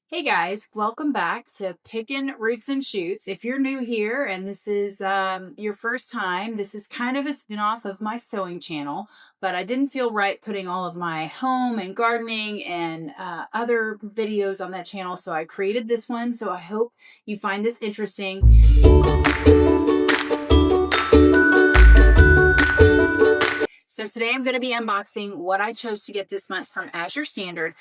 Hey guys, welcome back to Pickin' Roots and Shoots. If you're new here and this is your first time, this is kind of a spin-off of my sewing channel, but I didn't feel right putting all of my home and gardening and other videos on that channel, so I created this one. So I hope you find this interesting. So today I'm going to be unboxing what I chose to get this month from Azure Standard.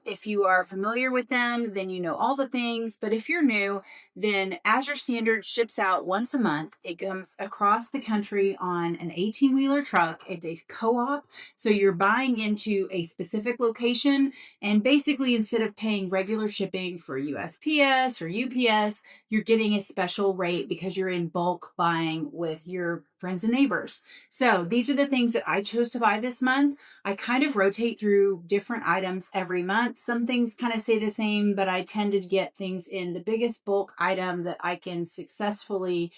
If you are familiar with them, then you know all the things. But if you're new, then Azure Standard ships out once a month. It comes across the country on an 18-wheeler truck. It's a co-op. So you're buying into a specific location. And basically, instead of paying regular shipping for USPS or UPS, you're getting a special rate because you're in bulk buying with your friends and neighbors. So these are the things that I chose to buy this month. I kind of rotate through different items every month. Some things kind of stay the same, but I tend to get things in the biggest bulk item that I can successfully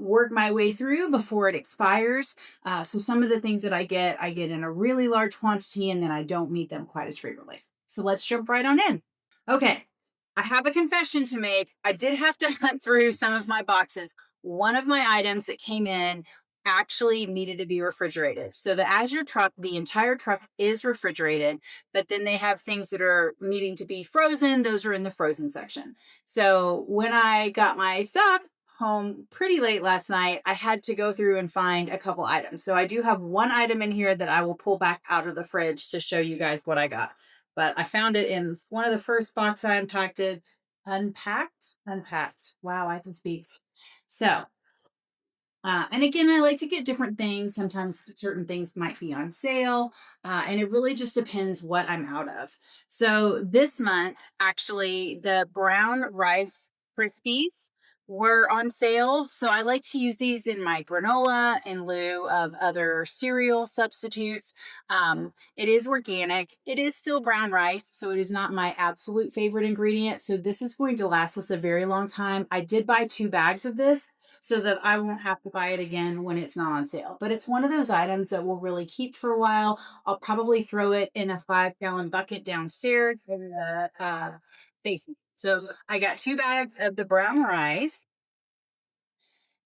work my way through before it expires. So some of the things that I get in a really large quantity, and then I don't meet them quite as frequently. So let's jump right on in. Okay, I have a confession to make. I did have to hunt through some of my boxes. One of my items that came in actually needed to be refrigerated. So the Azure truck, the entire truck is refrigerated, but then they have things that are needing to be frozen. Those are in the frozen section. So when I got my stuff home pretty late last night, I had to go through and find a couple items. So I do have one item in here that I will pull back out of the fridge to show you guys what I got. But I found it in one of the first box I unpacked. Wow, I can speak. So, and again, I like to get different things. Sometimes certain things might be on sale, and it really just depends what I'm out of. So this month, actually, the brown rice Krispies were on sale. So I like to use these in my granola in lieu of other cereal substitutes. It is organic. It is still brown rice, so it is not my absolute favorite ingredient. So this is going to last us a very long time. I did buy 2 bags of this so that I won't have to buy it again when it's not on sale. But it's one of those items that will really keep for a while. I'll probably throw it in a 5-gallon bucket downstairs in the basement. So I got 2 bags of the brown rice.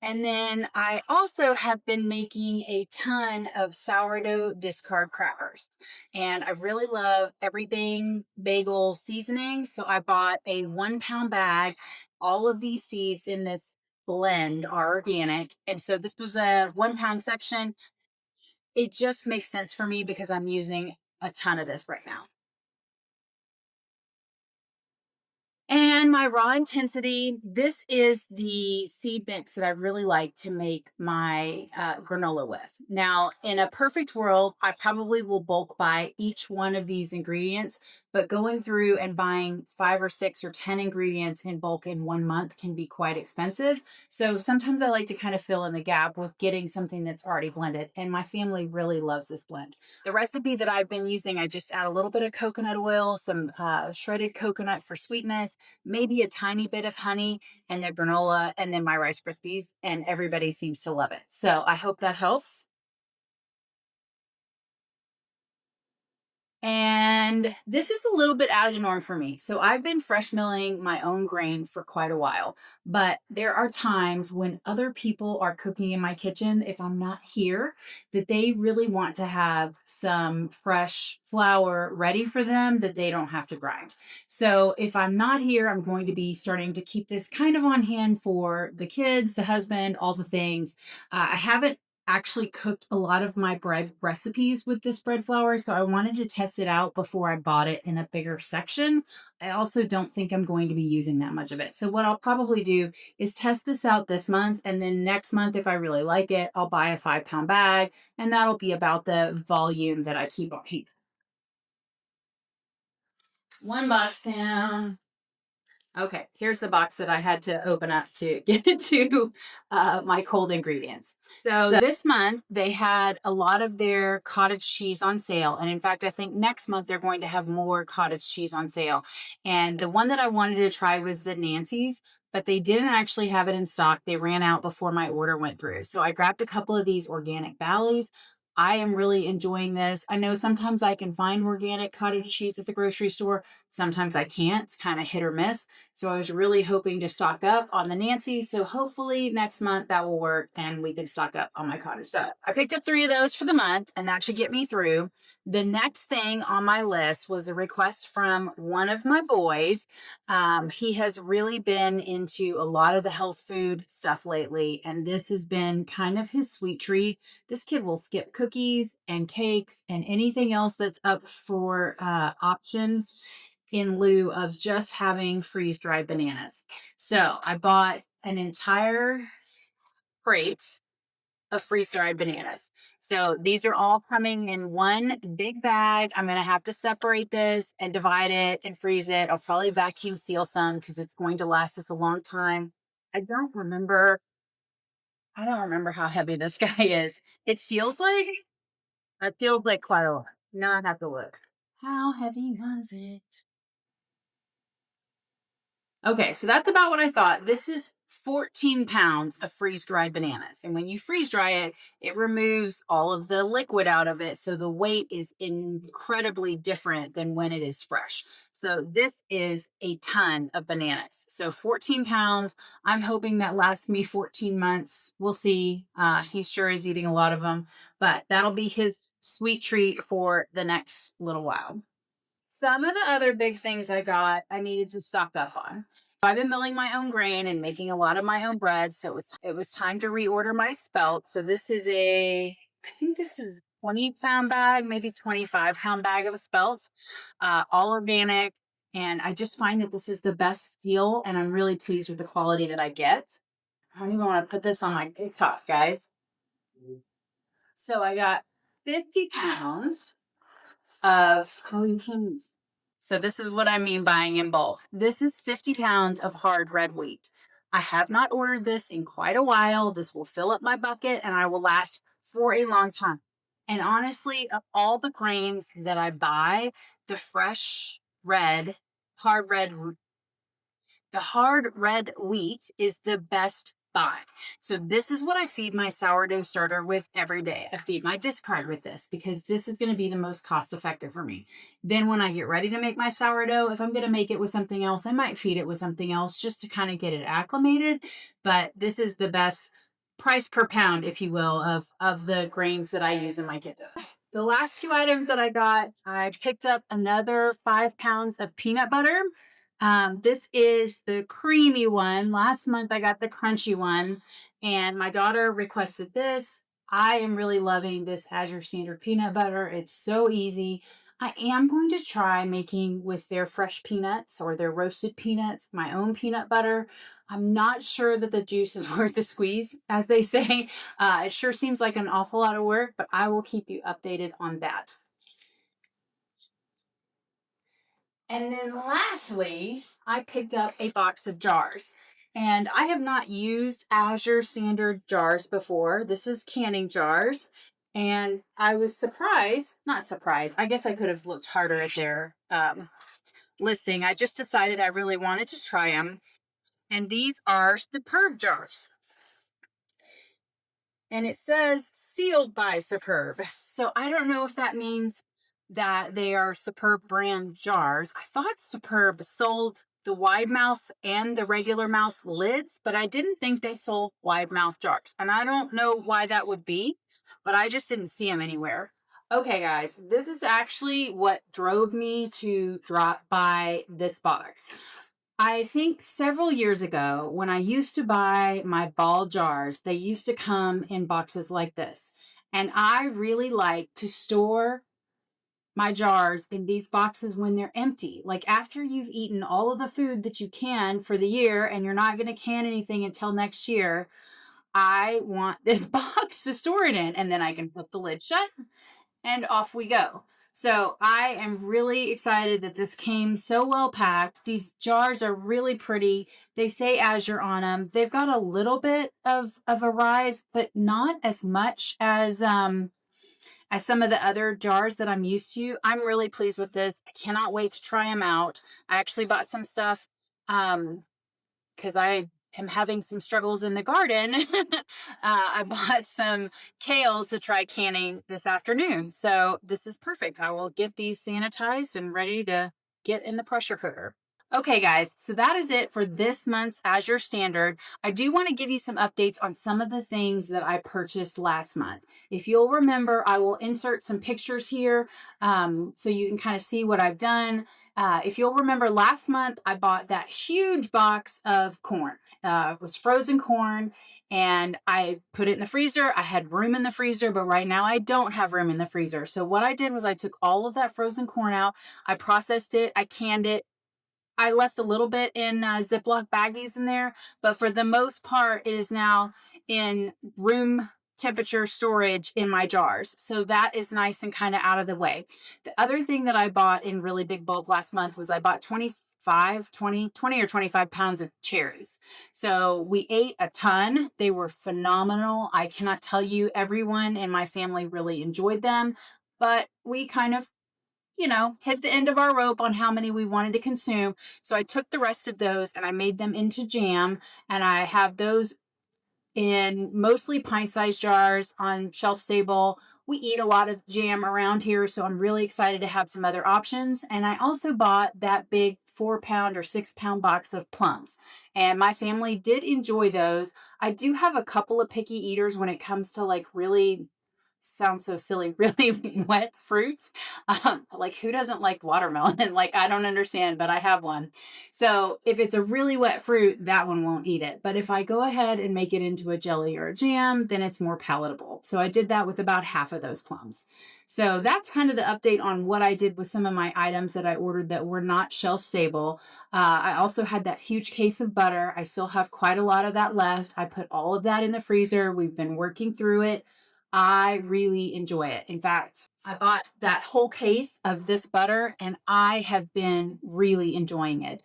And then I also have been making a ton of sourdough discard crackers. And I really love everything bagel seasoning. So I bought a 1-pound bag. All of these seeds in this blend are organic. And so this was a 1-pound section. It just makes sense for me because I'm using a ton of this right now. And my raw intensity, this is the seed mix that I really like to make my granola with. Now, in a perfect world, I probably will bulk buy each one of these ingredients, but going through and buying 5 or 6 or 10 ingredients in bulk in 1 month can be quite expensive. So sometimes I like to kind of fill in the gap with getting something that's already blended. And my family really loves this blend. The recipe that I've been using, I just add a little bit of coconut oil, some shredded coconut for sweetness, maybe a tiny bit of honey, and the granola, and then my Rice Krispies, and everybody seems to love it. So I hope that helps. And this is a little bit out of the norm for me. So I've been fresh milling my own grain for quite a while, but there are times when other people are cooking in my kitchen, if I'm not here, that they really want to have some fresh flour ready for them that they don't have to grind. So if I'm not here, I'm going to be starting to keep this kind of on hand for the kids, the husband, all the things. I haven't actually cooked a lot of my bread recipes with this bread flour, so I wanted to test it out before I bought it in a bigger section. I also don't think I'm going to be using that much of it. So what I'll probably do is test this out this month, and then next month, if I really like it, I'll buy a 5-pound bag, and that'll be about the volume that I keep on hand. 1 box down. Okay, here's the box that I had to open up to get into my cold ingredients. So this month they had a lot of their cottage cheese on sale. And in fact, I think next month they're going to have more cottage cheese on sale. And the one that I wanted to try was the Nancy's, but they didn't actually have it in stock. They ran out before my order went through. So I grabbed a couple of these organic valleys. I am really enjoying this. I know sometimes I can find organic cottage cheese at the grocery store. Sometimes I can't. It's kind of hit or miss. So I was really hoping to stock up on the Nancy. So hopefully next month that will work and we can stock up on my cottage cheese. I picked up 3 of those for the month and that should get me through. The next thing on my list was a request from one of my boys. He has really been into a lot of the health food stuff lately, and this has been kind of his sweet treat. This kid will skip cookies and cakes and anything else that's up for options in lieu of just having freeze-dried bananas. So I bought an entire crate of freeze-dried bananas. So these are all coming in one big bag. I'm going to have to separate this and divide it and freeze it. I'll probably vacuum seal some because it's going to last us a long time. I don't remember. I don't remember how heavy this guy is. It feels like quite a lot. Now I have to look. How heavy was it? Okay, so that's about what I thought. This is 14 pounds of freeze-dried bananas. And when you freeze dry it, it removes all of the liquid out of it. So the weight is incredibly different than when it is fresh. So this is a ton of bananas. So 14 pounds. I'm hoping that lasts me 14 months. We'll see. He sure is eating a lot of them, but that'll be his sweet treat for the next little while. Some of the other big things I got, I needed to stock up on. So I've been milling my own grain and making a lot of my own bread. So it was time to reorder my spelt. So this is I think this is 20-pound bag, maybe 25-pound bag of a spelt, all organic. And I just find that this is the best deal. And I'm really pleased with the quality that I get. I don't even want to put this on my TikTok, guys. So I got 50 pounds of so this is what I mean buying in bulk. This is 50 pounds of hard red wheat. I have not ordered this in quite a while. This will fill up my bucket and I will last for a long time. And honestly, of all the grains that I buy, the fresh red, hard red, the hard red wheat is the best buy. So this is what I feed my sourdough starter with every day. I feed my discard with this because this is going to be the most cost effective for me. Then when I get ready to make my sourdough, if I'm going to make it with something else, I might feed it with something else just to kind of get it acclimated. But this is the best price per pound, if you will, of the grains that I use in my kitchen. The last 2 items that I got, I picked up another 5 pounds of peanut butter. This is the creamy one. Last month I got the crunchy one and my daughter requested this. I am really loving this Azure Standard peanut butter. It's so easy. I am going to try making with their fresh peanuts or their roasted peanuts, my own peanut butter. I'm not sure that the juice is worth the squeeze, as they say. It sure seems like an awful lot of work, but I will keep you updated on that. And then lastly, I picked up a box of jars. And I have not used Azure Standard jars before. This is canning jars. And I was not surprised. I guess I could have looked harder at their listing. I just decided I really wanted to try them. And these are Superb jars. And it says sealed by Superb. So I don't know if that means that they are Superb brand jars. I thought Superb sold the wide mouth and the regular mouth lids, but I didn't think they sold wide mouth jars. And I don't know why that would be, but I just didn't see them anywhere. Okay, guys, this is actually what drove me to drop by this box. I think several years ago, when I used to buy my ball jars, they used to come in boxes like this. And I really like to store my jars in these boxes when they're empty. Like after you've eaten all of the food that you can for the year and you're not going to can anything until next year, I want this box to store it in. And then I can flip the lid shut and off we go. So I am really excited that this came so well packed. These jars are really pretty. They say Azure on them. They've got a little bit of a rise, but not as much as some of the other jars that I'm used to. I'm really pleased with this. I cannot wait to try them out. I actually bought some stuff because I am having some struggles in the garden, I bought some kale to try canning this afternoon. So this is perfect. I will get these sanitized and ready to get in the pressure cooker. Okay, guys, so that is it for this month's Azure Standard. I do want to give you some updates on some of the things that I purchased last month. If you'll remember, I will insert some pictures here so you can kind of see what I've done. If you'll remember, last month I bought that huge box of corn. It was frozen corn, and I put it in the freezer. I had room in the freezer, but right now I don't have room in the freezer. So what I did was I took all of that frozen corn out. I processed it. I canned it. I left a little bit in Ziploc baggies in there, but for the most part, it is now in room temperature storage in my jars. So that is nice and kind of out of the way. The other thing that I bought in really big bulk last month was I bought 20 or 25 pounds of cherries. So we ate a ton. They were phenomenal. I cannot tell you, everyone in my family really enjoyed them, but we kind of hit the end of our rope on how many we wanted to consume. So I took the rest of those and I made them into jam, and I have those in mostly pint-sized jars on shelf stable. We eat a lot of jam around here, so I'm really excited to have some other options. And I also bought that big 4-pound or 6-pound box of plums, and my family did enjoy those. I do have a couple of picky eaters when it comes to like really, sounds so silly, really wet fruits. Like, who doesn't like watermelon? Like, I don't understand, but I have one. So if it's a really wet fruit, that one won't eat it. But if I go ahead and make it into a jelly or a jam, then it's more palatable. So I did that with about half of those plums. So that's kind of the update on what I did with some of my items that I ordered that were not shelf stable. I also had that huge case of butter. I still have quite a lot of that left. I put all of that in the freezer. We've been working through it. I really enjoy it. In fact, I bought that whole case of this butter and I have been really enjoying it.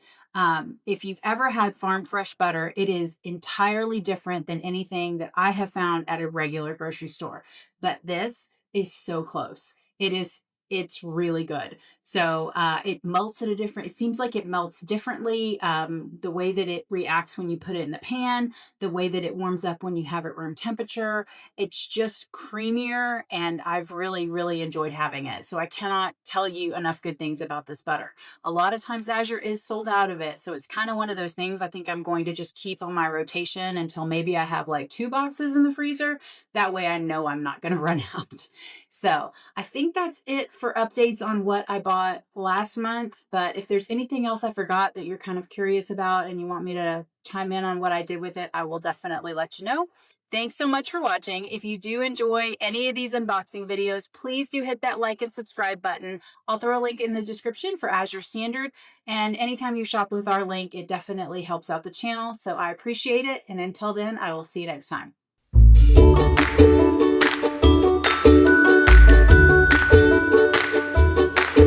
If you've ever had farm fresh butter, it is entirely different than anything that I have found at a regular grocery store. But this is so close. It's really good. So it melts at a different, it seems like it melts differently. The way that it reacts when you put it in the pan, the way that it warms up when you have it room temperature, it's just creamier, and I've really, really enjoyed having it. So I cannot tell you enough good things about this butter. A lot of times Azure is sold out of it. So it's kind of one of those things I think I'm going to just keep on my rotation until maybe I have like 2 boxes in the freezer. That way I know I'm not going to run out. So I think that's it for updates on what I bought last month. But if there's anything else I forgot that you're kind of curious about and you want me to chime in on what I did with it, I will definitely let you know. Thanks so much for watching. If you do enjoy any of these unboxing videos, please do hit that like and subscribe button. I'll throw a link in the description for Azure Standard. And anytime you shop with our link, it definitely helps out the channel. So I appreciate it. And until then, I will see you next time.